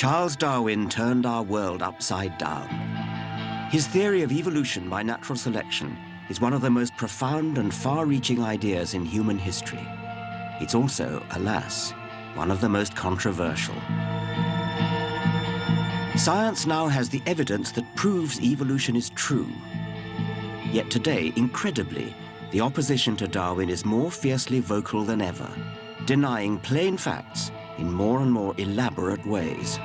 Charles Darwin turned our world upside down. His theory of evolution by natural selection is one of the most profound and far-reaching ideas in human history. It's also, alas, one of the most controversial. Science now has the evidence that proves evolution is true. Yet today, incredibly, the opposition to Darwin is more fiercely vocal than ever, denying plain facts in more and more elaborate ways.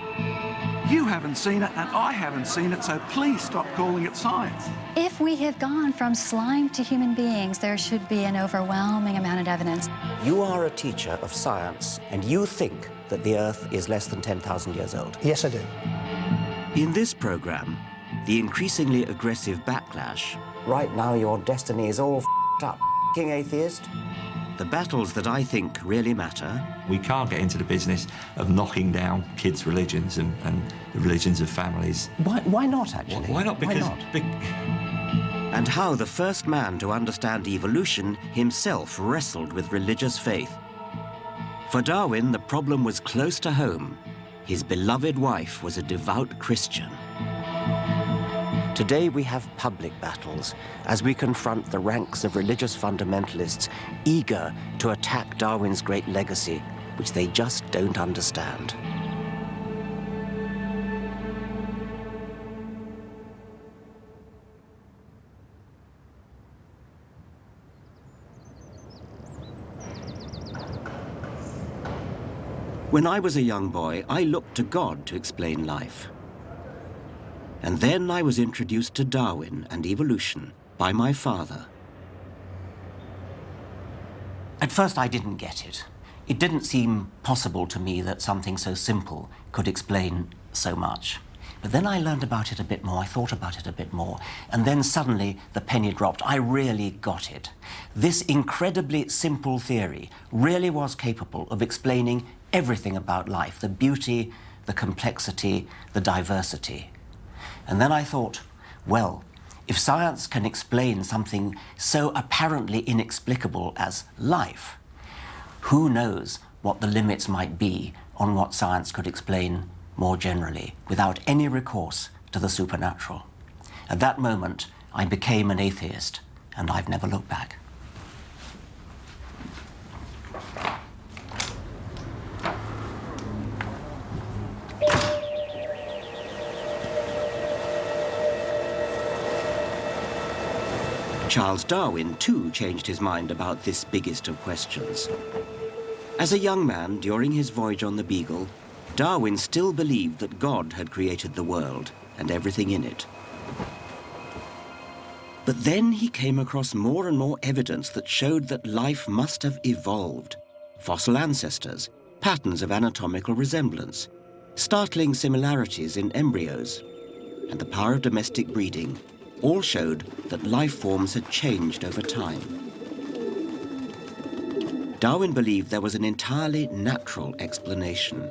You haven't seen it, and I haven't seen it, so please stop calling it science. If we have gone from slime to human beings, there should be an overwhelming amount of evidence. You are a teacher of science, and you think that the Earth is less than 10,000 years old. Yes, I do. In this program, the increasingly aggressive backlash. Right now, your destiny is all f***ed up, f***ing atheist. The battles that I think really matter. We can't get into the business of knocking down kids' religions and the religions of families. Why not, actually? Why not? Because... And how the first man to understand evolution himself wrestled with religious faith. For Darwin, the problem was close to home. His beloved wife was a devout Christian. Today we have public battles as we confront the ranks of religious fundamentalists eager to attack Darwin's great legacy, which they just don't understand. When I was a young boy, I looked to God to explain life. And then I was introduced to Darwin and evolution by my father. At first, I didn't get it. It didn't seem possible to me that something so simple could explain so much. But then I learned about it a bit more, I thought about it a bit more, and then suddenly the penny dropped. I really got it. This incredibly simple theory really was capable of explaining everything about life, the beauty, the complexity, the diversity. And then I thought, well, if science can explain something so apparently inexplicable as life, who knows what the limits might be on what science could explain more generally, without any recourse to the supernatural. At that moment, I became an atheist, and I've never looked back. Charles Darwin, too, changed his mind about this biggest of questions. As a young man, during his voyage on the Beagle, Darwin still believed that God had created the world and everything in it. But then he came across more and more evidence that showed that life must have evolved. Fossil ancestors, patterns of anatomical resemblance, startling similarities in embryos, and the power of domestic breeding all showed that life forms had changed over time. Darwin believed there was an entirely natural explanation.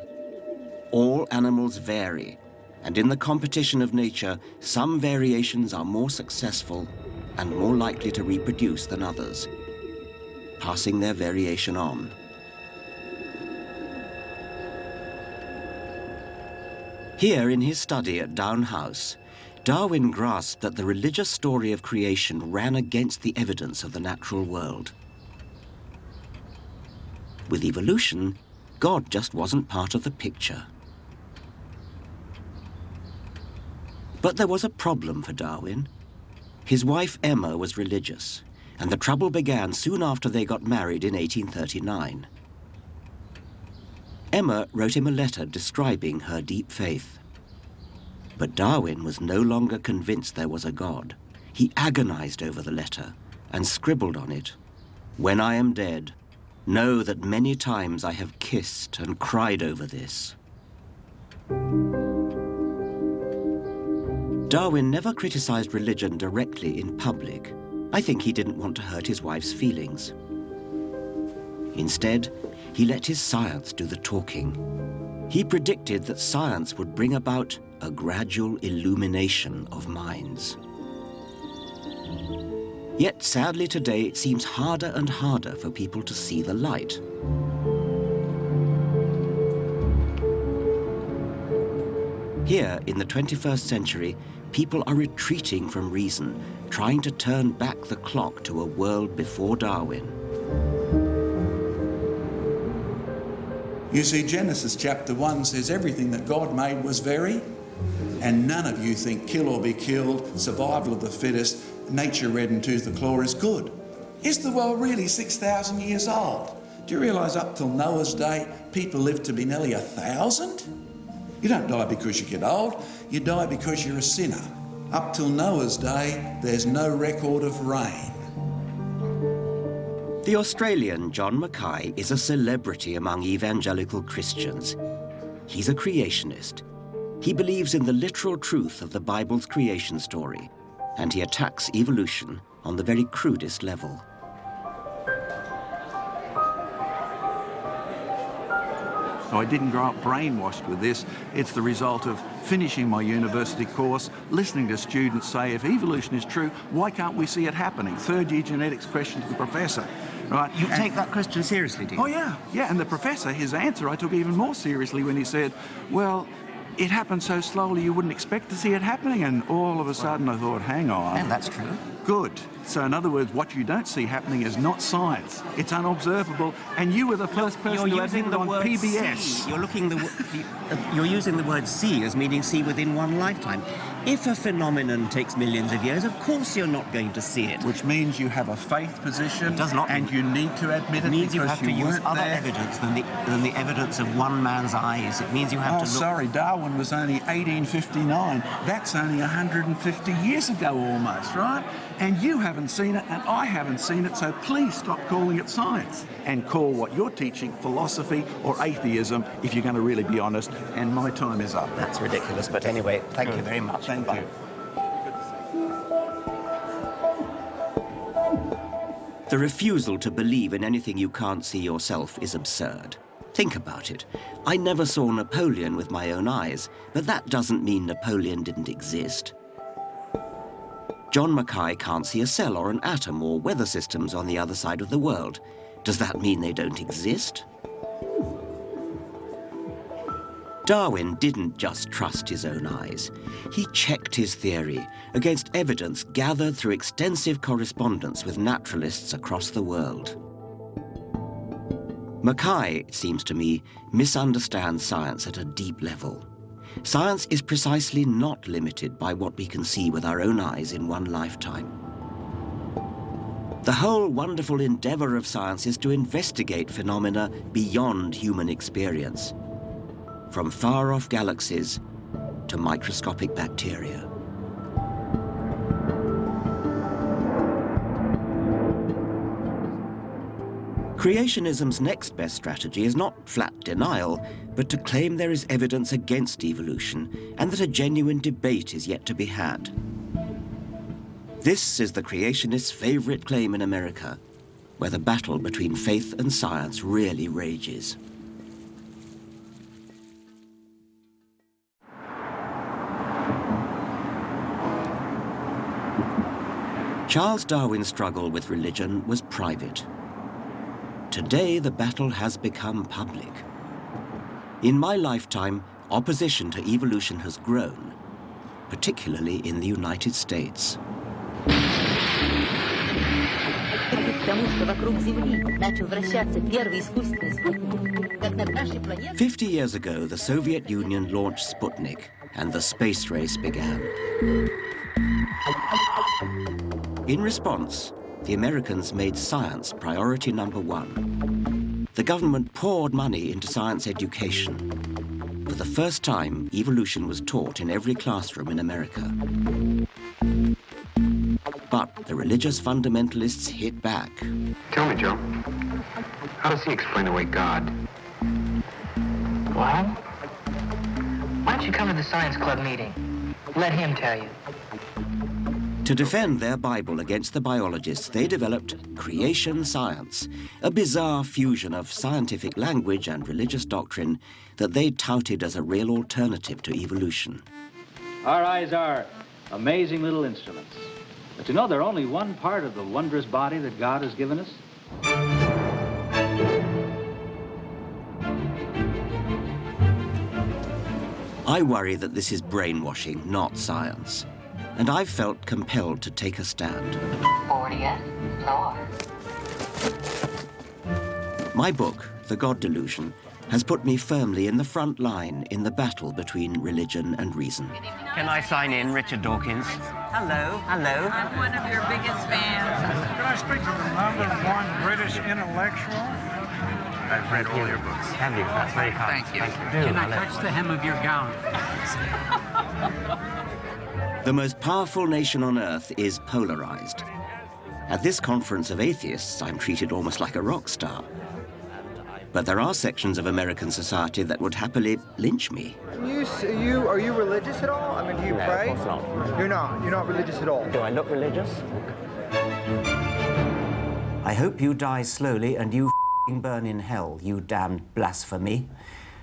All animals vary, and in the competition of nature, some variations are more successful and more likely to reproduce than others, passing their variation on. Here in his study at Down House, Darwin grasped that the religious story of creation ran against the evidence of the natural world. With evolution, God just wasn't part of the picture. But there was a problem for Darwin. His wife Emma was religious, and the trouble began soon after they got married in 1839. Emma wrote him a letter describing her deep faith. But Darwin was no longer convinced there was a God. He agonized over the letter and scribbled on it, "When I am dead, know that many times I have kissed and cried over this." Darwin never criticized religion directly in public. I think he didn't want to hurt his wife's feelings. Instead, he let his science do the talking. He predicted that science would bring about a gradual illumination of minds. Yet, sadly today, it seems harder and harder for people to see the light. Here, in the 21st century, people are retreating from reason, trying to turn back the clock to a world before Darwin. You see, Genesis chapter 1 says everything that God made was very, and none of you think kill or be killed, survival of the fittest, nature red and tooth the claw is good. Is the world really 6,000 years old? Do you realise up till Noah's day, people lived to be nearly 1,000? You don't die because you get old, you die because you're a sinner. Up till Noah's day, there's no record of rain. The Australian John Mackay is a celebrity among evangelical Christians. He's a creationist. He believes in the literal truth of the Bible's creation story, and he attacks evolution on the very crudest level. So I didn't grow up brainwashed with this. It's the result of finishing my university course, listening to students say, if evolution is true, why can't we see it happening? Third-year genetics question to the professor. Right? You take that question seriously, do you? Oh, yeah. Yeah, and the professor, his answer I took even more seriously when he said, well, it happened so slowly you wouldn't expect to see it happening, and all of a sudden I thought, hang on. And that's true. Good. So in other words, what you don't see happening is not science. It's unobservable, and you were the first person to admit it on PBS. See. You're using the word see as meaning see within one lifetime. If a phenomenon takes millions of years, of course you're not going to see it. Which means you have a faith position. It does not. And you need to admit it. It means you because have to use weren't other there. evidence than the evidence of one man's eyes. It means you have to look... Sorry, Darwin was only 1859. That's only 150 years ago almost, right? And you haven't seen it, and I haven't seen it, so please stop calling it science and call what you're teaching philosophy or atheism if you're going to really be honest, and my time is up. That's ridiculous, but anyway, thank you very much. Thank you. The refusal to believe in anything you can't see yourself is absurd. Think about it. I never saw Napoleon with my own eyes, but that doesn't mean Napoleon didn't exist. John Mackay can't see a cell or an atom or weather systems on the other side of the world. Does that mean they don't exist? Darwin didn't just trust his own eyes. He checked his theory against evidence gathered through extensive correspondence with naturalists across the world. Mackay, it seems to me, misunderstands science at a deep level. Science is precisely not limited by what we can see with our own eyes in one lifetime. The whole wonderful endeavor of science is to investigate phenomena beyond human experience, from far-off galaxies to microscopic bacteria. Creationism's next best strategy is not flat denial, but to claim there is evidence against evolution and that a genuine debate is yet to be had. This is the creationists' favorite claim in America, where the battle between faith and science really rages. Charles Darwin's struggle with religion was private. Today, the battle has become public. In my lifetime, opposition to evolution has grown, particularly in the United States. 50 years ago, the Soviet Union launched Sputnik, and the space race began. In response, the Americans made science priority number one. The government poured money into science education. For the first time, evolution was taught in every classroom in America. But the religious fundamentalists hit back. Tell me, Joe, how does he explain away God? Well, why don't you come to the science club meeting? Let him tell you. To defend their Bible against the biologists, they developed creation science, a bizarre fusion of scientific language and religious doctrine that they touted as a real alternative to evolution. Our eyes are amazing little instruments. But you know, they're only one part of the wondrous body that God has given us. I worry that this is brainwashing, not science. And I've felt compelled to take a stand. 40th floor. My book, The God Delusion, has put me firmly in the front line in the battle between religion and reason. Can I sign in, Richard Dawkins? Hello, hello. I'm one of your biggest fans. Can I speak to the #1 British intellectual? I've read all your books. Have you? That's very kind. Thank you. Can I touch the hem of your gown? The most powerful nation on earth is polarized. At this conference of atheists, I'm treated almost like a rock star. But there are sections of American society that would happily lynch me. Are you religious at all? I mean, do you pray? No, of course not. You're not? You're not religious at all? Do I look religious? I hope you die slowly and you burn in hell, you damned blasphemy.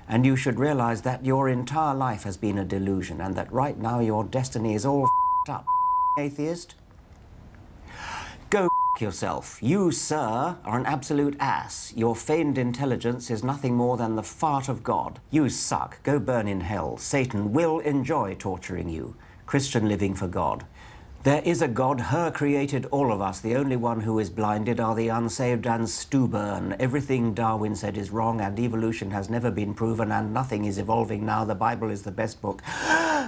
And you should realize that your entire life has been a delusion and that right now your destiny is all up, atheist. Go yourself. You, sir, are an absolute ass. Your feigned intelligence is nothing more than the fart of God. You suck. Go burn in hell. Satan will enjoy torturing you. Christian living for God. There is a God, her created all of us. The only one who is blinded are the unsaved and stubborn. Everything Darwin said is wrong and evolution has never been proven and nothing is evolving now. The Bible is the best book.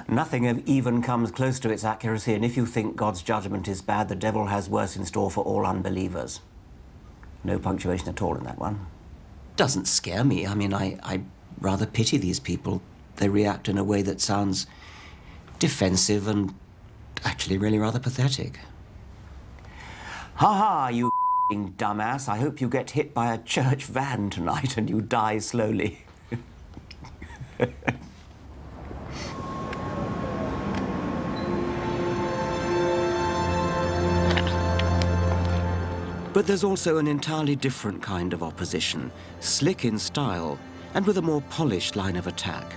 Nothing even comes close to its accuracy, and if you think God's judgment is bad, the devil has worse in store for all unbelievers. No punctuation at all in that one. Doesn't scare me. I mean, I rather pity these people. They react in a way that sounds defensive and actually really rather pathetic. Ha-ha, you dumbass. I hope you get hit by a church van tonight and you die slowly. But there's also an entirely different kind of opposition, slick in style and with a more polished line of attack.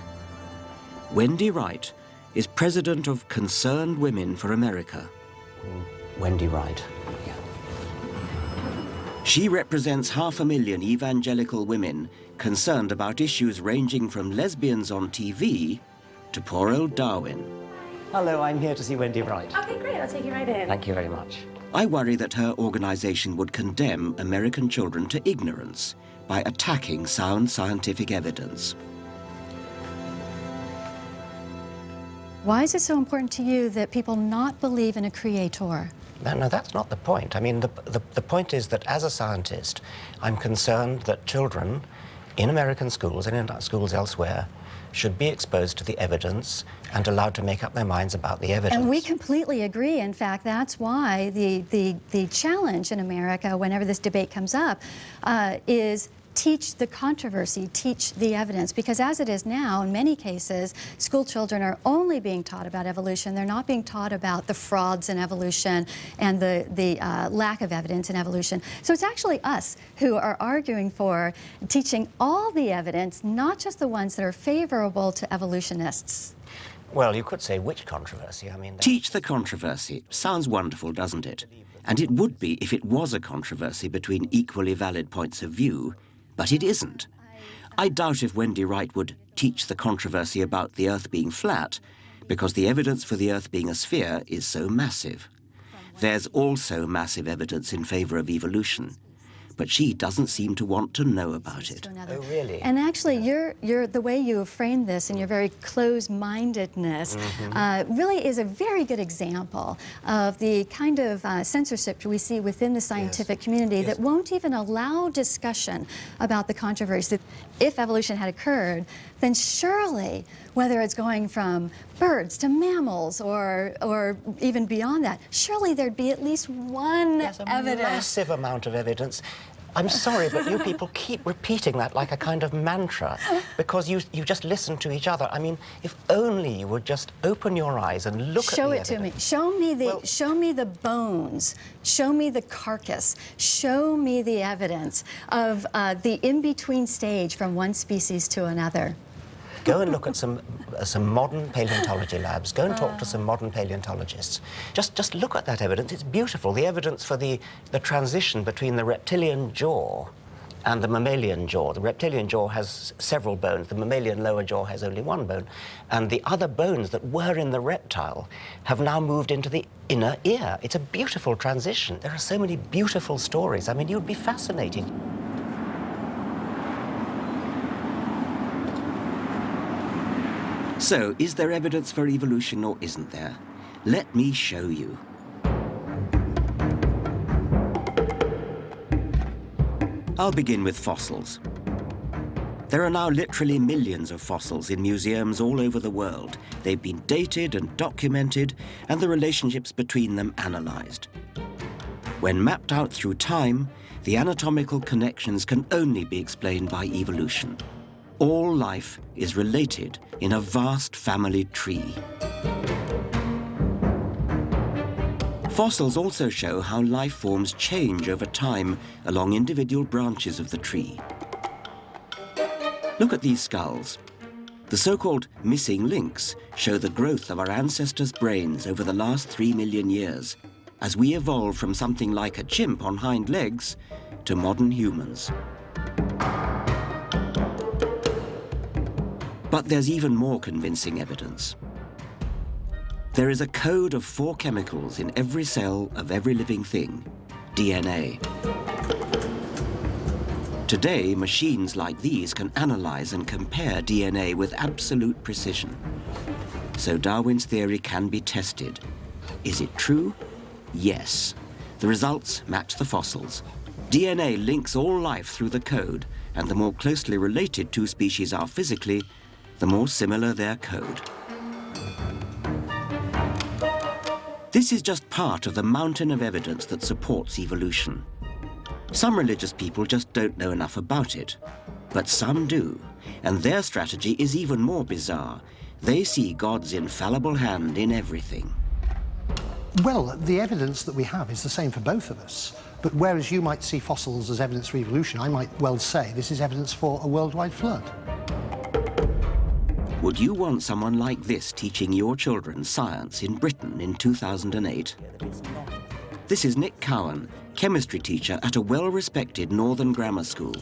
Wendy Wright is president of Concerned Women for America. Wendy Wright. Yeah. She represents 500,000 evangelical women concerned about issues ranging from lesbians on TV to poor old Darwin. Hello, I'm here to see Wendy Wright. Okay, great. I'll take you right in. Thank you very much. I worry that her organization would condemn American children to ignorance by attacking sound scientific evidence. Why is it so important to you that people not believe in a creator? No, that's not the point. I mean, the point is that as a scientist, I'm concerned that children in American schools and in schools elsewhere should be exposed to the evidence and allowed to make up their minds about the evidence. And we completely agree. In fact, that's why the challenge in America, whenever this debate comes up, is teach the controversy, teach the evidence. Because as it is now, in many cases, school children are only being taught about evolution. They're not being taught about the frauds in evolution and the lack of evidence in evolution. So it's actually us who are arguing for teaching all the evidence, not just the ones that are favorable to evolutionists. Well, you could say which controversy. I mean, Teach the controversy. Sounds wonderful, doesn't it? And it would be if it was a controversy between equally valid points of view. But it isn't. I doubt if Wendy Wright would teach the controversy about the Earth being flat, because the evidence for the Earth being a sphere is so massive. There's also massive evidence in favor of evolution, but she doesn't seem to want to know about it. Oh, really? And actually, the way you have framed this and your very closed-mindedness really is a very good example of the kind of censorship we see within the scientific community that won't even allow discussion about the controversy. If evolution had occurred, then surely, whether it's going from birds to mammals or even beyond that, surely there'd be at least one There's a evidence. massive amount of evidence. I'm sorry, but you people keep repeating that like a kind of mantra because you just listen to each other. I mean, if only you would just open your eyes and look at the evidence. Show it to me. Show me the bones. Show me the carcass. Show me the evidence of the in-between stage from one species to another. Go and look at some modern paleontology labs. Go and talk to some modern paleontologists. Just look at that evidence. It's beautiful. The evidence for the transition between the reptilian jaw and the mammalian jaw. The reptilian jaw has several bones. The mammalian lower jaw has only one bone. And the other bones that were in the reptile have now moved into the inner ear. It's a beautiful transition. There are so many beautiful stories. I mean, you'd be fascinated. So, is there evidence for evolution or isn't there? Let me show you. I'll begin with fossils. There are now literally millions of fossils in museums all over the world. They've been dated and documented, and the relationships between them analysed. When mapped out through time, the anatomical connections can only be explained by evolution. All life is related in a vast family tree. Fossils also show how life forms change over time along individual branches of the tree. Look at these skulls. The so-called missing links show the growth of our ancestors' brains over the last 3 million years, as we evolved from something like a chimp on hind legs to modern humans. But there's even more convincing evidence. There is a code of 4 chemicals in every cell of every living thing, DNA. Today, machines like these can analyze and compare DNA with absolute precision. So Darwin's theory can be tested. Is it true? Yes. The results match the fossils. DNA links all life through the code, and the more closely related 2 species are physically, the more similar their code. This is just part of the mountain of evidence that supports evolution. Some religious people just don't know enough about it, but some do, and their strategy is even more bizarre. They see God's infallible hand in everything. Well, the evidence that we have is the same for both of us, but whereas you might see fossils as evidence for evolution, I might well say this is evidence for a worldwide flood. Would you want someone like this teaching your children science in Britain in 2008? This is Nick Cowen, chemistry teacher at a well-respected northern grammar school.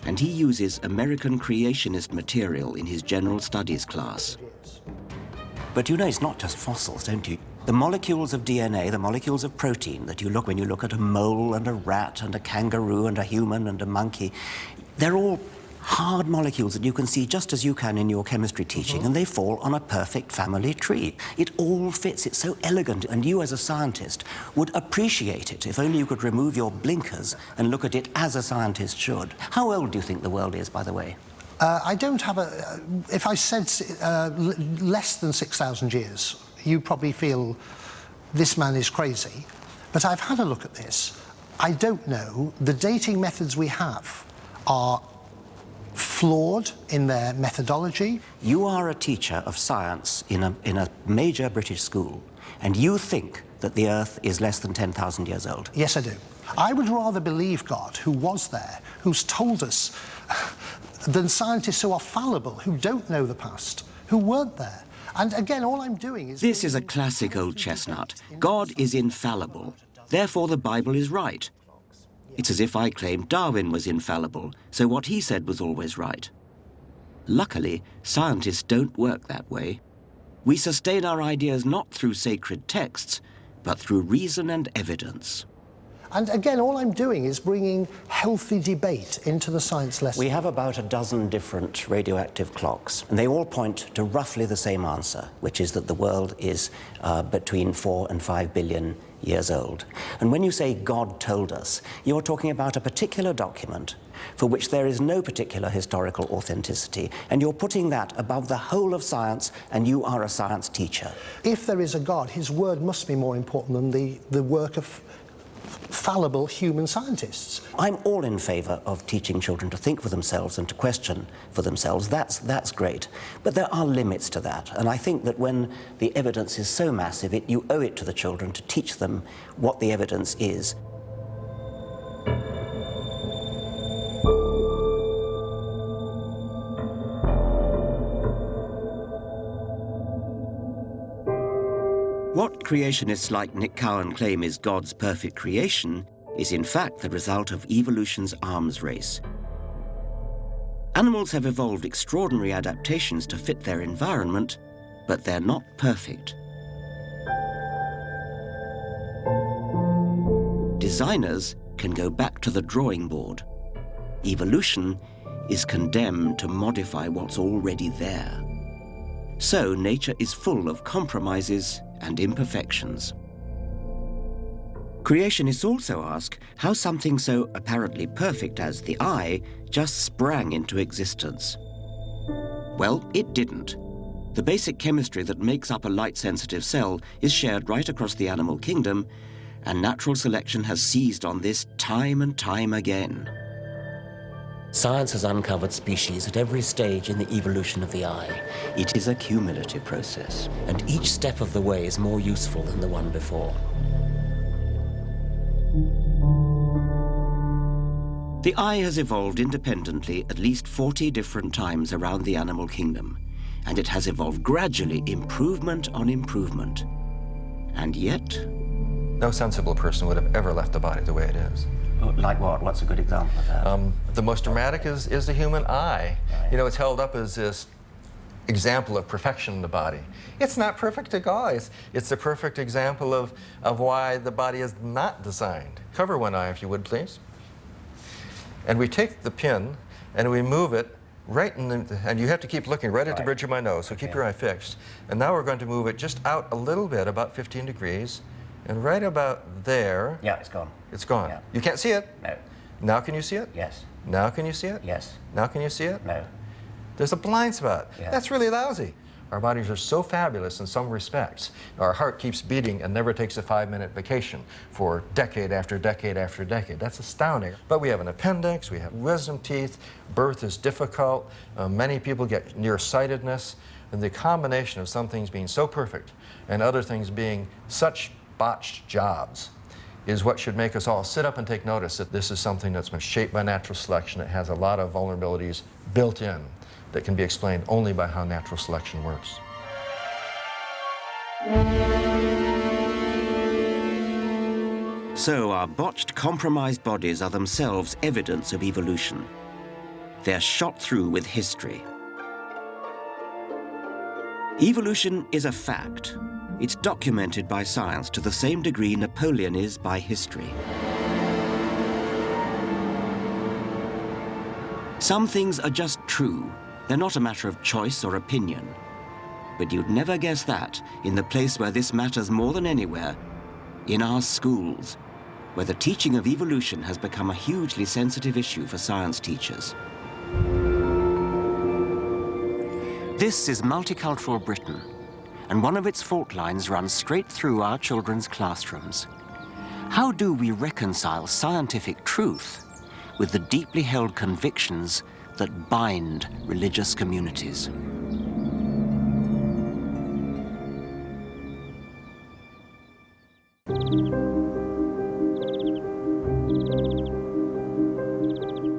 And he uses American creationist material in his general studies class. But you know, it's not just fossils, don't you? The molecules of DNA, the molecules of protein that you look when you look at a mole and a rat and a kangaroo and a human and a monkey, they're all hard molecules that you can see just as you can in your chemistry teaching, and they fall on a perfect family tree. It all fits, it's so elegant, and you as a scientist would appreciate it if only you could remove your blinkers and look at it as a scientist should. How old do you think the world is, by the way? I don't have a... if I said less than 6,000 years, you probably feel this man is crazy. But I've had a look at this. I don't know. The dating methods we have are flawed in their methodology. You are a teacher of science in a major British school, and you think that the Earth is less than 10,000 years old? Yes, I do. I would rather believe God, who was there, who's told us, than scientists who are fallible, who don't know the past, who weren't there. And again, all I'm doing is... This is a classic old chestnut. God is infallible. Therefore, the Bible is right. It's as if I claimed Darwin was infallible, so what he said was always right. Luckily, scientists don't work that way. We sustain our ideas not through sacred texts, but through reason and evidence. And again, all I'm doing is bringing healthy debate into the science lesson. We have about a dozen different radioactive clocks, and they all point to roughly the same answer, which is that the world is between 4 and 5 billion years old. And when you say God told us, you're talking about a particular document for which there is no particular historical authenticity, and you're putting that above the whole of science, and you are a science teacher. If there is a God, his word must be more important than the work of fallible human scientists. I'm all in favour of teaching children to think for themselves and to question for themselves. That's great. But there are limits to that. And I think that when the evidence is so massive, you owe it to the children to teach them what the evidence is. What creationists like Nick Cowen claim is God's perfect creation is in fact the result of evolution's arms race. Animals have evolved extraordinary adaptations to fit their environment, but they're not perfect. Designers can go back to the drawing board. Evolution is condemned to modify what's already there. So nature is full of compromises and imperfections. Creationists also ask how something so apparently perfect as the eye just sprang into existence. Well, it didn't. The basic chemistry that makes up a light-sensitive cell is shared right across the animal kingdom, and natural selection has seized on this time and time again. Science has uncovered species at every stage in the evolution of the eye. It is a cumulative process, and each step of the way is more useful than the one before. The eye has evolved independently at least 40 different times around the animal kingdom, and it has evolved gradually, improvement on improvement. And yet... no sensible person would have ever left the body the way it is. Like what? What's a good example of that? The most dramatic is the human eye. You know, it's held up as this example of perfection in the body. It's not perfect at all. It's the perfect example of why the body is not designed. Cover one eye, if you would, please. And we take the pin and we move it right in the, and you have to keep looking right at the bridge of my nose, so keep your eye fixed. And now we're going to move it just out a little bit, about 15 degrees, and right about there. Yeah, it's gone. It's gone. Yeah. You can't see it? No. Now can you see it? Yes. Now can you see it? Yes. Now can you see it? No. There's a blind spot. Yeah. That's really lousy. Our bodies are so fabulous in some respects. Our heart keeps beating and never takes a 5-minute vacation for decade after decade after decade. That's astounding. But we have an appendix, we have wisdom teeth, birth is difficult, many people get nearsightedness, and the combination of some things being so perfect and other things being such botched jobs is what should make us all sit up and take notice that this is something that's been shaped by natural selection. It has a lot of vulnerabilities built in that can be explained only by how natural selection works. So our botched, compromised bodies are themselves evidence of evolution. They're shot through with history. Evolution is a fact. It's documented by science to the same degree Napoleon is by history. Some things are just true. They're not a matter of choice or opinion. But you'd never guess that in the place where this matters more than anywhere, in our schools, where the teaching of evolution has become a hugely sensitive issue for science teachers. This is multicultural Britain, and one of its fault lines runs straight through our children's classrooms. How do we reconcile scientific truth with the deeply held convictions that bind religious communities?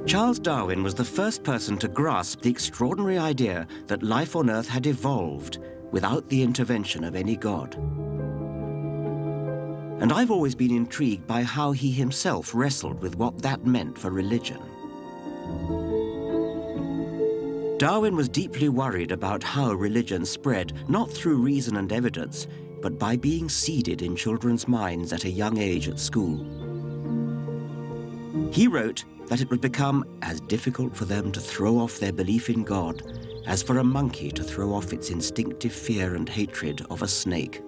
Charles Darwin was the first person to grasp the extraordinary idea that life on Earth had evolved without the intervention of any god. And I've always been intrigued by how he himself wrestled with what that meant for religion. Darwin was deeply worried about how religion spread, not through reason and evidence, but by being seeded in children's minds at a young age at school. He wrote that it would become as difficult for them to throw off their belief in God as for a monkey to throw off its instinctive fear and hatred of a snake.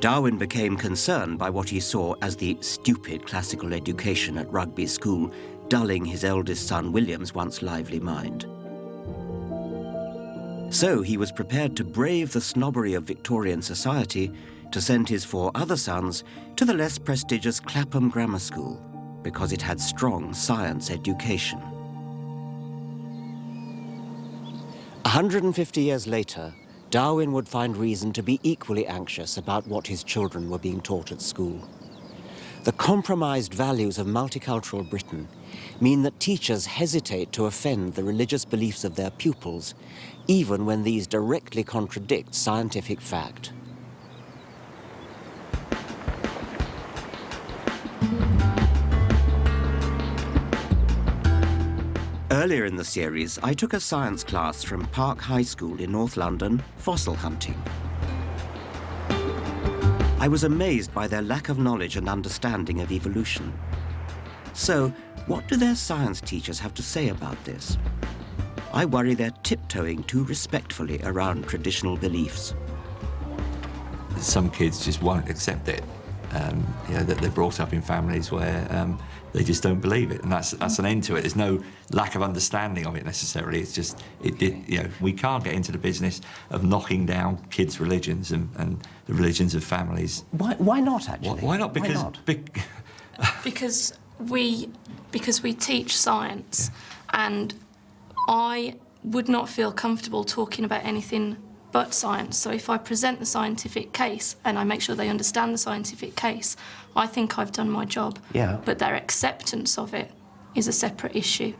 Darwin became concerned by what he saw as the stupid classical education at Rugby School, dulling his eldest son William's once lively mind. So he was prepared to brave the snobbery of Victorian society to send his 4 other sons to the less prestigious Clapham Grammar School, because it had strong science education. 150 years later, Darwin would find reason to be equally anxious about what his children were being taught at school. The compromised values of multicultural Britain mean that teachers hesitate to offend the religious beliefs of their pupils, even when these directly contradict scientific fact. Earlier in the series, I took a science class from Park High School in North London, fossil hunting. I was amazed by their lack of knowledge and understanding of evolution. So, what do their science teachers have to say about this? I worry they're tiptoeing too respectfully around traditional beliefs. Some kids just won't accept it. You know, that they're brought up in families where they just don't believe it, and that's an end to it. There's no lack of understanding of it necessarily. It's just, you know, we can't get into the business of knocking down kids' religions and the religions of families. Why not, actually? Why not? Because because we teach science, and I would not feel comfortable talking about anything but science. So if I present the scientific case and I make sure they understand the scientific case, I think I've done my job. Yeah. But their acceptance of it is a separate issue.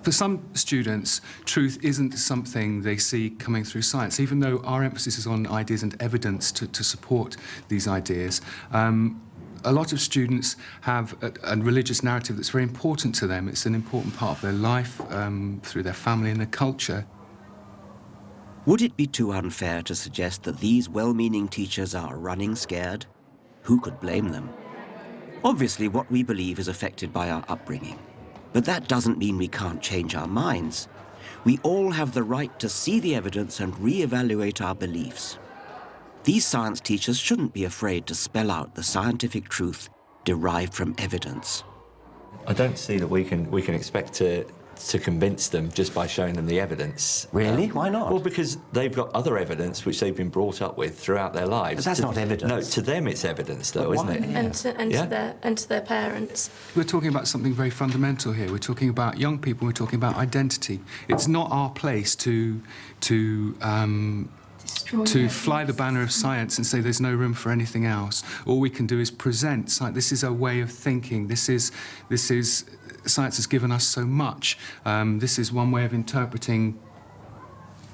For some students, truth isn't something they see coming through science, even though our emphasis is on ideas and evidence to support these ideas. A lot of students have a religious narrative that's very important to them. It's an important part of their life, through their family and their culture. Would it be too unfair to suggest that these well-meaning teachers are running scared? Who could blame them? Obviously, what we believe is affected by our upbringing. But that doesn't mean we can't change our minds. We all have the right to see the evidence and re-evaluate our beliefs. These science teachers shouldn't be afraid to spell out the scientific truth derived from evidence. I don't see that we can expect to convince them just by showing them the evidence. Really? Why not? Well, because they've got other evidence which they've been brought up with throughout their lives. But that's not evidence. No, to them it's evidence, though, isn't it? Yeah. And to their parents. We're talking about something very fundamental here. We're talking about young people. We're talking about identity. It's not our place to fly the banner of science and say there's no room for anything else. All we can do is present science. This is a way of thinking. This is science has given us so much. This is one way of interpreting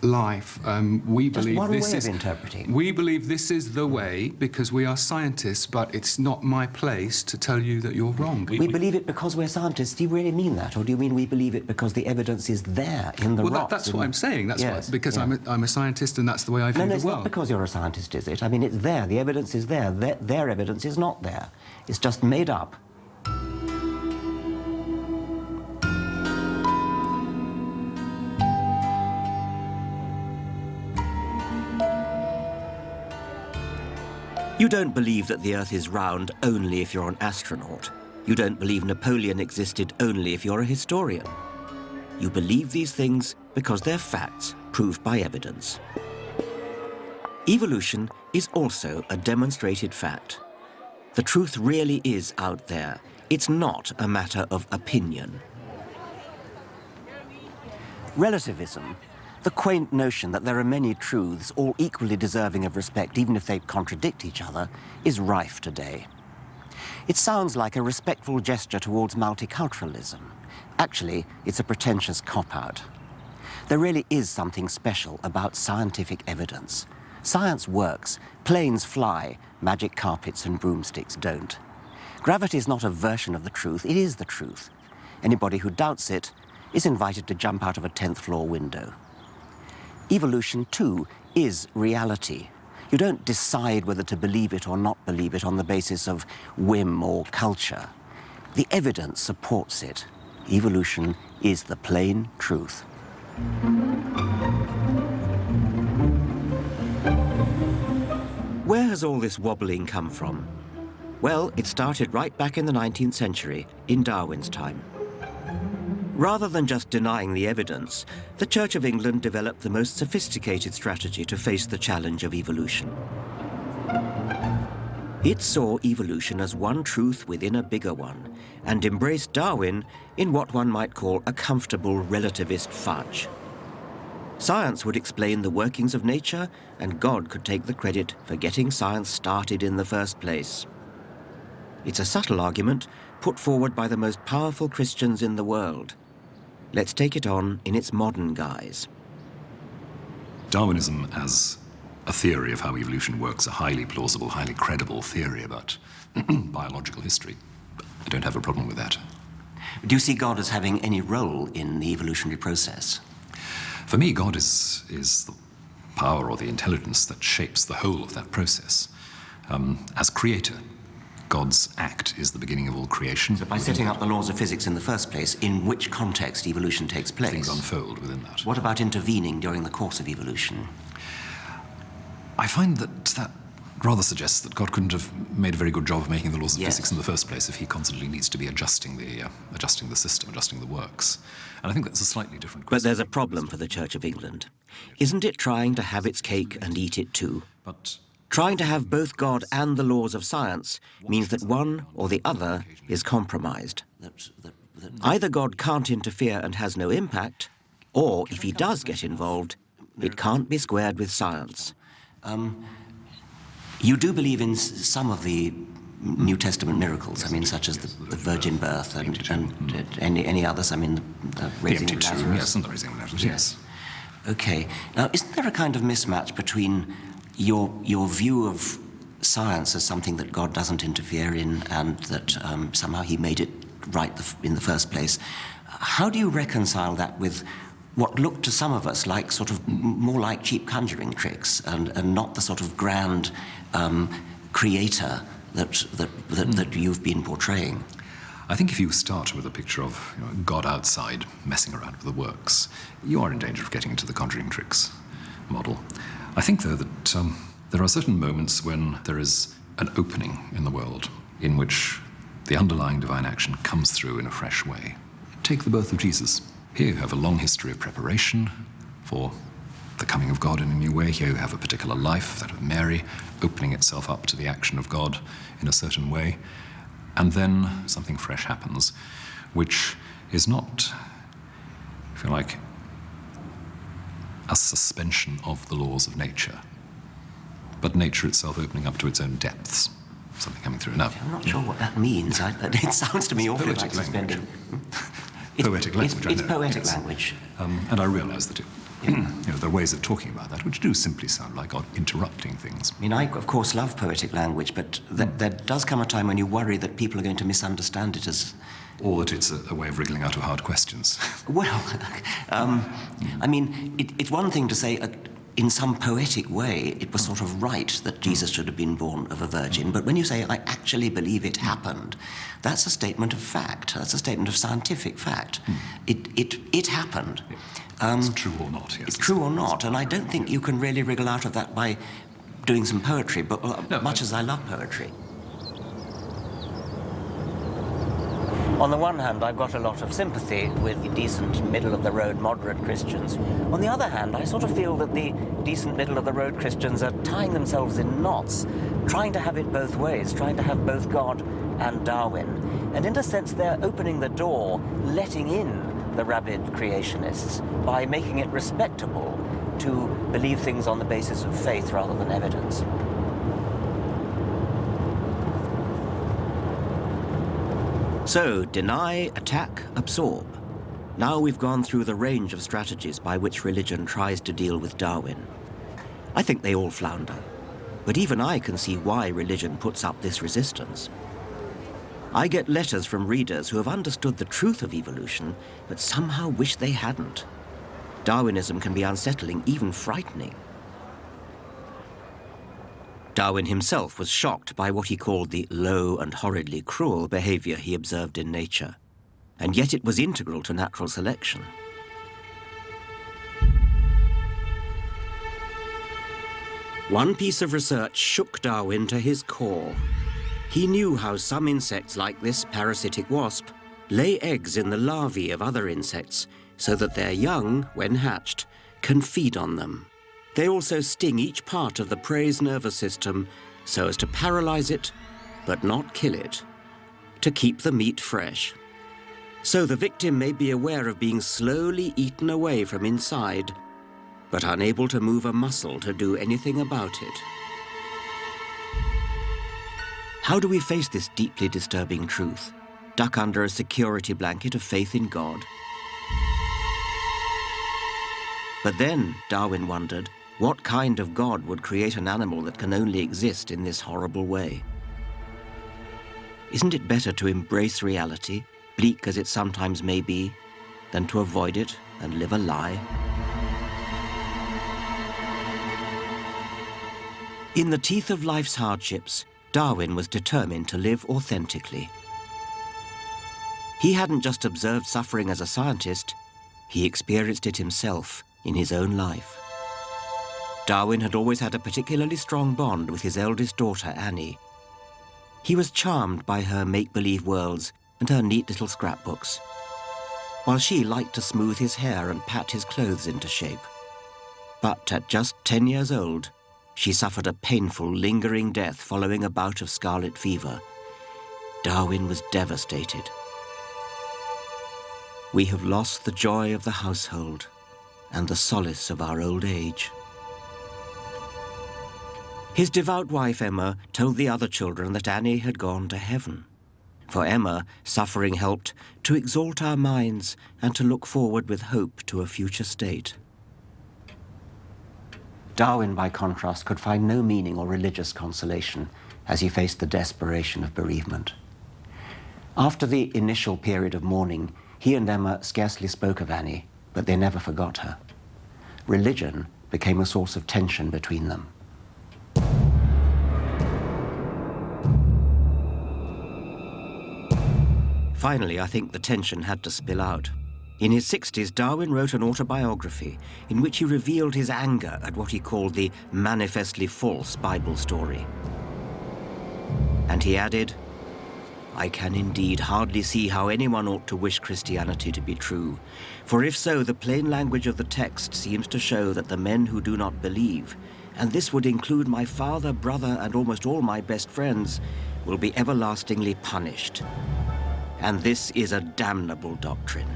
life. We believe this is interpreting. We believe this is the way because we are scientists, but it's not my place to tell you that you're wrong. We believe it because we're scientists. Do you really mean that, or do you mean we believe it because the evidence is there in the rocks? That's what I'm saying. That's yes, because I'm a scientist, and that's the way I view the world. No, it's not because you're a scientist, is it? I mean, it's there. The evidence is there. Their evidence is not there. It's just made up. You don't believe that the Earth is round only if you're an astronaut. You don't believe Napoleon existed only if you're a historian. You believe these things because they're facts proved by evidence. Evolution is also a demonstrated fact. The truth really is out there. It's not a matter of opinion. Relativism, the quaint notion that there are many truths, all equally deserving of respect, even if they contradict each other, is rife today. It sounds like a respectful gesture towards multiculturalism. Actually, it's a pretentious cop-out. There really is something special about scientific evidence. Science works, planes fly, magic carpets and broomsticks don't. Gravity is not a version of the truth, it is the truth. Anybody who doubts it is invited to jump out of a 10th floor window. Evolution, too, is reality. You don't decide whether to believe it or not believe it on the basis of whim or culture. The evidence supports it. Evolution is the plain truth. Where has all this wobbling come from? Well, it started right back in the 19th century, in Darwin's time. Rather than just denying the evidence, the Church of England developed the most sophisticated strategy to face the challenge of evolution. It saw evolution as one truth within a bigger one, and embraced Darwin in what one might call a comfortable relativist fudge. Science would explain the workings of nature, and God could take the credit for getting science started in the first place. It's a subtle argument put forward by the most powerful Christians in the world. Let's take it on in its modern guise. Darwinism as a theory of how evolution works, a highly plausible, highly credible theory about biological history. I don't have a problem with that. Do you see God as having any role in the evolutionary process? For me, God is the power or the intelligence that shapes the whole of that process. As creator, God's act is the beginning of all creation. So by setting up the laws of physics in the first place, in which context evolution takes place? Things unfold within that. What about intervening during the course of evolution? I find that rather suggests that God couldn't have made a very good job of making the laws of physics in the first place if he constantly needs to be adjusting the system, adjusting the works. And I think that's a slightly different question. But there's a problem for the Church of England. Isn't it trying to have its cake and eat it too? But trying to have both God and the laws of science means that one or the other is compromised. Either God can't interfere and has no impact, or if he does get involved, it can't be squared with science. You do believe in some of the New Testament miracles, I mean, such as the virgin birth and any others, I mean, the raising of Lazarus. Yes, and the raising of Lazarus, yes. Okay. Now, isn't there a kind of mismatch between your view of science as something that God doesn't interfere in and that somehow he made it right in the first place? How do you reconcile that with what looked to some of us like sort of more like cheap conjuring tricks and not the sort of grand creator that you've been portraying? I think if you start with a picture of God outside messing around with the works, you are in danger of getting into the conjuring tricks model. I think, though, that there are certain moments when there is an opening in the world in which the underlying divine action comes through in a fresh way. Take the birth of Jesus. Here you have a long history of preparation for the coming of God in a new way. Here you have a particular life, that of Mary, opening itself up to the action of God in a certain way. And then something fresh happens, which is not, if you like, a suspension of the laws of nature, but nature itself opening up to its own depths, something coming through. Now, I'm not sure what that means. It sounds to me awfully like suspending. Poetic language. It's poetic language. And I realise that there are ways of talking about that which do simply sound like God interrupting things. I mean, I, of course, love poetic language, but there does come a time when you worry that people are going to misunderstand it as... Or that it's a way of wriggling out of hard questions. Well, I mean, it's one thing to say, in some poetic way, it was sort of right that Jesus should have been born of a virgin, but when you say, I actually believe it happened, that's a statement of fact. That's a statement of scientific fact. It happened. It's true or not, yes. It's true or not, and I don't think you can really wriggle out of that by doing some poetry, but much as I love poetry. On the one hand, I've got a lot of sympathy with the decent, middle-of-the-road, moderate Christians. On the other hand, I sort of feel that the decent, middle-of-the-road Christians are tying themselves in knots, trying to have it both ways, trying to have both God and Darwin. And in a sense, they're opening the door, letting in the rabid creationists by making it respectable to believe things on the basis of faith rather than evidence. So, deny, attack, absorb. Now we've gone through the range of strategies by which religion tries to deal with Darwin. I think they all flounder, but even I can see why religion puts up this resistance. I get letters from readers who have understood the truth of evolution, but somehow wish they hadn't. Darwinism can be unsettling, even frightening. Darwin himself was shocked by what he called the low and horridly cruel behavior he observed in nature, and yet it was integral to natural selection. One piece of research shook Darwin to his core. He knew how some insects like this parasitic wasp lay eggs in the larvae of other insects so that their young, when hatched, can feed on them. They also sting each part of the prey's nervous system so as to paralyze it, but not kill it, to keep the meat fresh. So the victim may be aware of being slowly eaten away from inside, but unable to move a muscle to do anything about it. How do we face this deeply disturbing truth? Duck under a security blanket of faith in God? But then, Darwin wondered, what kind of God would create an animal that can only exist in this horrible way? Isn't it better to embrace reality, bleak as it sometimes may be, than to avoid it and live a lie? In the teeth of life's hardships, Darwin was determined to live authentically. He hadn't just observed suffering as a scientist, he experienced it himself in his own life. Darwin had always had a particularly strong bond with his eldest daughter, Annie. He was charmed by her make-believe worlds and her neat little scrapbooks, while she liked to smooth his hair and pat his clothes into shape. But at just 10 years old, she suffered a painful, lingering death following a bout of scarlet fever. Darwin was devastated. We have lost the joy of the household and the solace of our old age. His devout wife, Emma, told the other children that Annie had gone to heaven. For Emma, suffering helped to exalt our minds and to look forward with hope to a future state. Darwin, by contrast, could find no meaning or religious consolation as he faced the desperation of bereavement. After the initial period of mourning, he and Emma scarcely spoke of Annie, but they never forgot her. Religion became a source of tension between them. Finally, I think the tension had to spill out. In his 60s, Darwin wrote an autobiography in which he revealed his anger at what he called the manifestly false Bible story. And he added, "I can indeed hardly see how anyone ought to wish Christianity to be true, for if so, the plain language of the text seems to show that the men who do not believe, and this would include my father, brother, and almost all my best friends, will be everlastingly punished. And this is a damnable doctrine."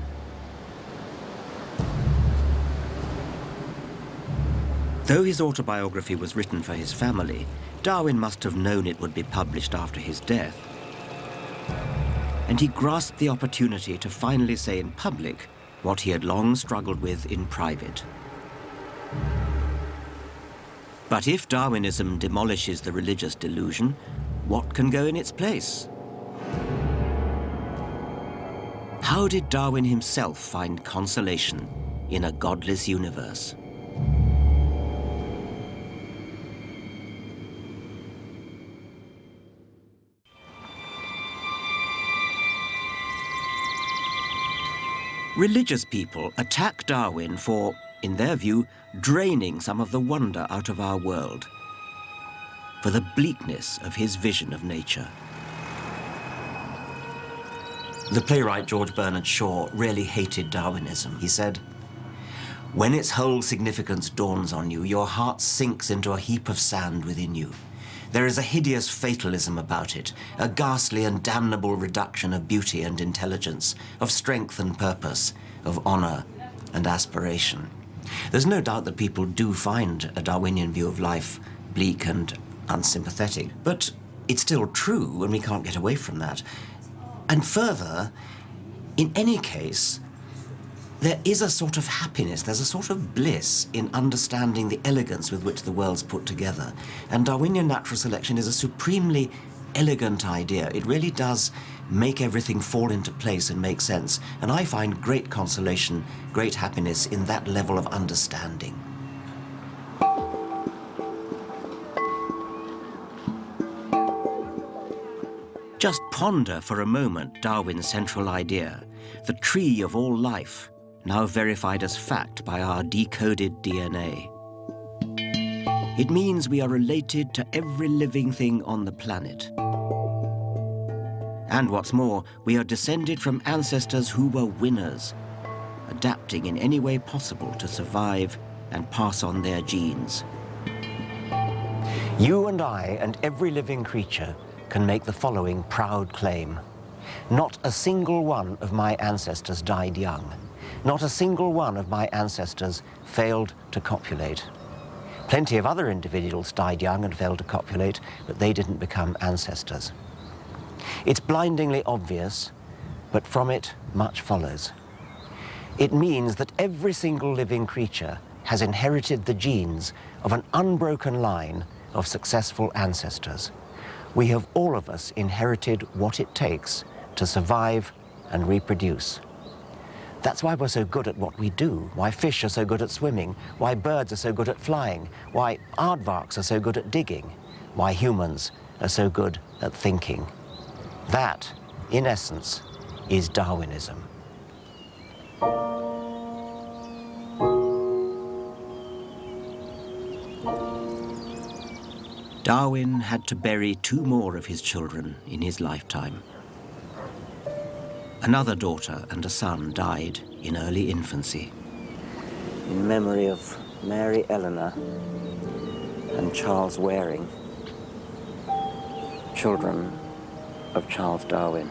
Though his autobiography was written for his family, Darwin must have known it would be published after his death. And he grasped the opportunity to finally say in public what he had long struggled with in private. But if Darwinism demolishes the religious delusion, what can go in its place? How did Darwin himself find consolation in a godless universe? Religious people attack Darwin for, in their view, draining some of the wonder out of our world, for the bleakness of his vision of nature. The playwright George Bernard Shaw really hated Darwinism. He said, "When its whole significance dawns on you, your heart sinks into a heap of sand within you. There is a hideous fatalism about it, a ghastly and damnable reduction of beauty and intelligence, of strength and purpose, of honor and aspiration." There's no doubt that people do find a Darwinian view of life bleak and unsympathetic, but it's still true, and we can't get away from that. And further, in any case, there is a sort of happiness, there's a sort of bliss in understanding the elegance with which the world's put together. And Darwinian natural selection is a supremely elegant idea. It really does make everything fall into place and make sense. And I find great consolation, great happiness in that level of understanding. Just ponder for a moment Darwin's central idea, the tree of all life, now verified as fact by our decoded DNA. It means we are related to every living thing on the planet. And what's more, we are descended from ancestors who were winners, adapting in any way possible to survive and pass on their genes. You and I and every living creature can make the following proud claim. Not a single one of my ancestors died young. Not a single one of my ancestors failed to copulate. Plenty of other individuals died young and failed to copulate, but they didn't become ancestors. It's blindingly obvious, but from it much follows. It means that every single living creature has inherited the genes of an unbroken line of successful ancestors. We have all of us inherited what it takes to survive and reproduce. That's why we're so good at what we do, why fish are so good at swimming, why birds are so good at flying, why aardvarks are so good at digging, why humans are so good at thinking. That, in essence, is Darwinism. Darwin had to bury 2 more of his children in his lifetime. Another daughter and a son died in early infancy. In memory of Mary Eleanor and Charles Waring, children of Charles Darwin.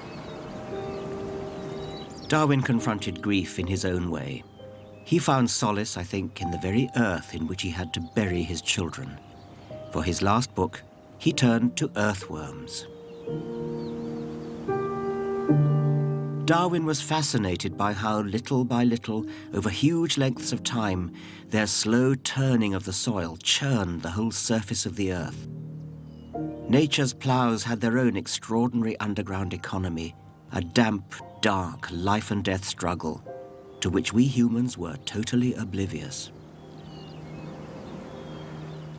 Darwin confronted grief in his own way. He found solace, I think, in the very earth in which he had to bury his children. For his last book, he turned to earthworms. Darwin was fascinated by how little by little, over huge lengths of time, their slow turning of the soil churned the whole surface of the earth. Nature's ploughs had their own extraordinary underground economy, a damp, dark, life and death struggle, to which we humans were totally oblivious.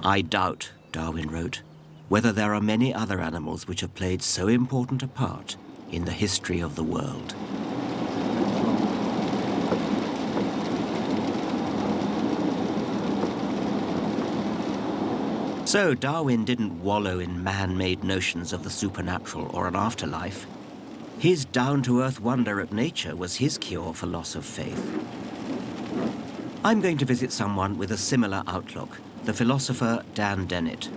I doubt, Darwin wrote, whether there are many other animals which have played so important a part in the history of the world. So Darwin didn't wallow in man-made notions of the supernatural or an afterlife. His down-to-earth wonder at nature was his cure for loss of faith. I'm going to visit someone with a similar outlook, the philosopher Dan Dennett.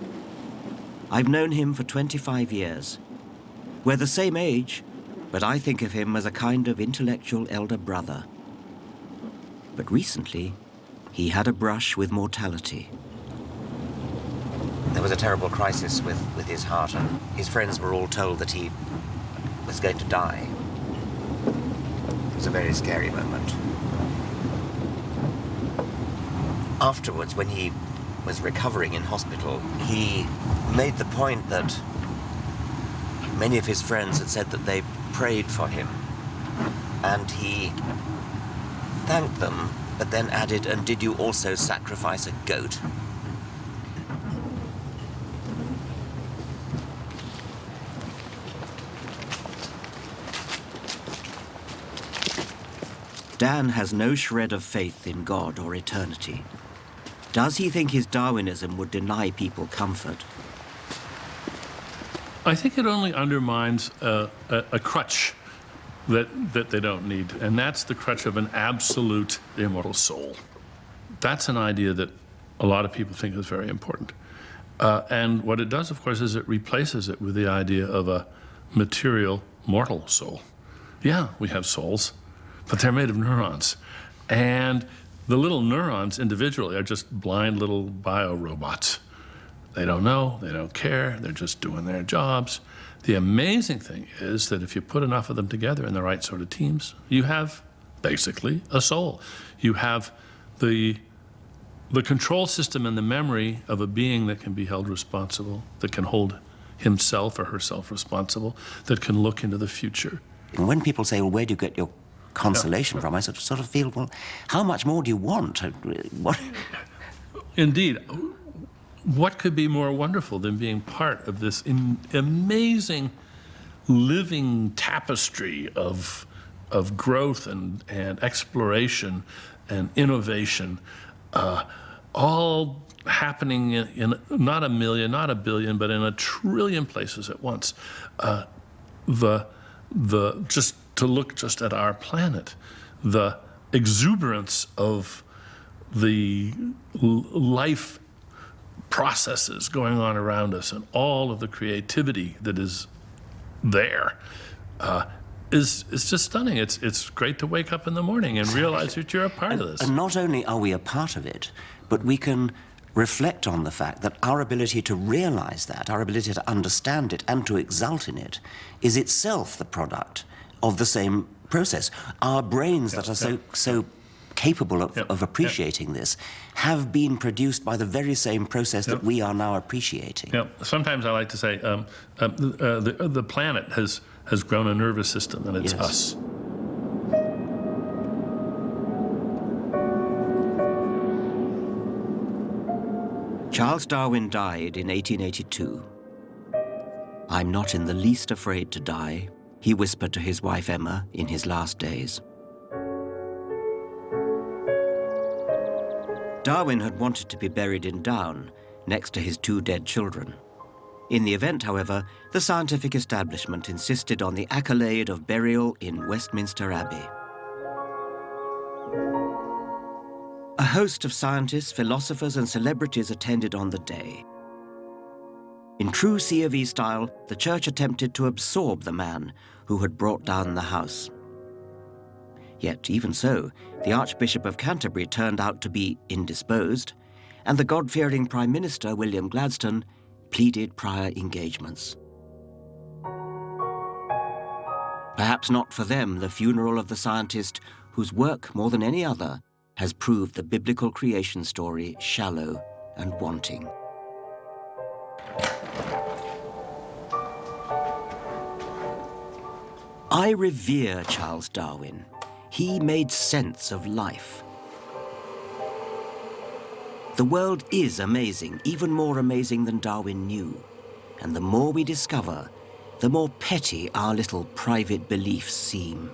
I've known him for 25 years. We're the same age, but I think of him as a kind of intellectual elder brother. But recently, he had a brush with mortality. There was a terrible crisis with his heart, and his friends were all told that he was going to die. It was a very scary moment. Afterwards, when he was recovering in hospital, he made the point that many of his friends had said that they prayed for him, and he thanked them, but then added, "And did you also sacrifice a goat?" Dan has no shred of faith in God or eternity. Does he think his Darwinism would deny people comfort? I think it only undermines a crutch that they don't need, and that's the crutch of an absolute immortal soul. That's an idea that a lot of people think is very important. And what it does, of course, is it replaces it with the idea of a material, mortal soul. Yeah, we have souls, but they're made of neurons. And the little neurons individually are just blind little biorobots. They don't know, they don't care, they're just doing their jobs. The amazing thing is that if you put enough of them together in the right sort of teams, you have basically a soul. You have the control system and the memory of a being that can be held responsible, that can hold himself or herself responsible, that can look into the future. And when people say, well, where do you get your consolation from? I sort of feel, well, how much more do you want? What? Indeed. What could be more wonderful than being part of this amazing living tapestry of growth and exploration and innovation, all happening in not a million, not a billion, but in 1 trillion places at once. Just to look just at our planet, the exuberance of the life processes going on around us and all of the creativity that is there is just stunning. It's great to wake up in the morning and realize that you're a part of this. And not only are we a part of it, but we can reflect on the fact that our ability to realize that, our ability to understand it and to exult in it, is itself the product of the same process. Our brains that are so capable of appreciating this have been produced by the very same process that we are now appreciating. Sometimes I like to say the planet has grown a nervous system, and it's us. Charles Darwin died in 1882. "I'm not in the least afraid to die," he whispered to his wife Emma in his last days. Darwin had wanted to be buried in Down, next to his 2 dead children. In the event, however, the scientific establishment insisted on the accolade of burial in Westminster Abbey. A host of scientists, philosophers, and celebrities attended on the day. In true C of E style, the church attempted to absorb the man who had brought down the house. Yet, even so, the Archbishop of Canterbury turned out to be indisposed, and the God-fearing Prime Minister, William Gladstone, pleaded prior engagements. Perhaps not for them the funeral of the scientist whose work, more than any other, has proved the biblical creation story shallow and wanting. I revere Charles Darwin. He made sense of life. The world is amazing, even more amazing than Darwin knew. And the more we discover, the more petty our little private beliefs seem.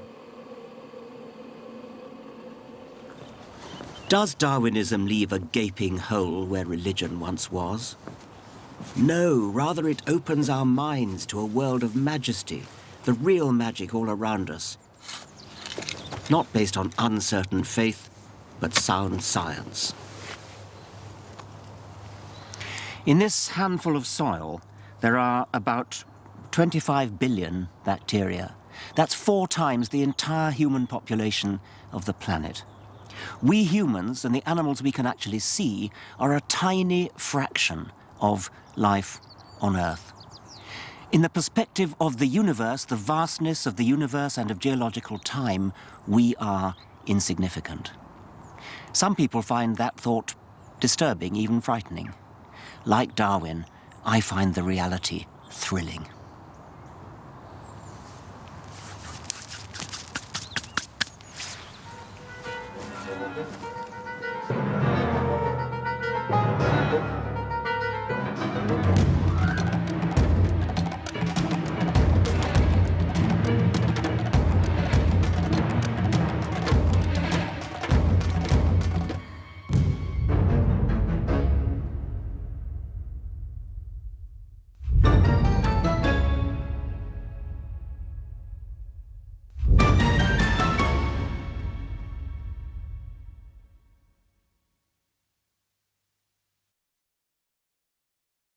Does Darwinism leave a gaping hole where religion once was? No, rather it opens our minds to a world of majesty, the real magic all around us. Not based on uncertain faith, but sound science. In this handful of soil, there are about 25 billion bacteria. That's 4 times the entire human population of the planet. We humans and the animals we can actually see are a tiny fraction of life on Earth. In the perspective of the universe, the vastness of the universe and of geological time, we are insignificant. Some people find that thought disturbing, even frightening. Like Darwin, I find the reality thrilling.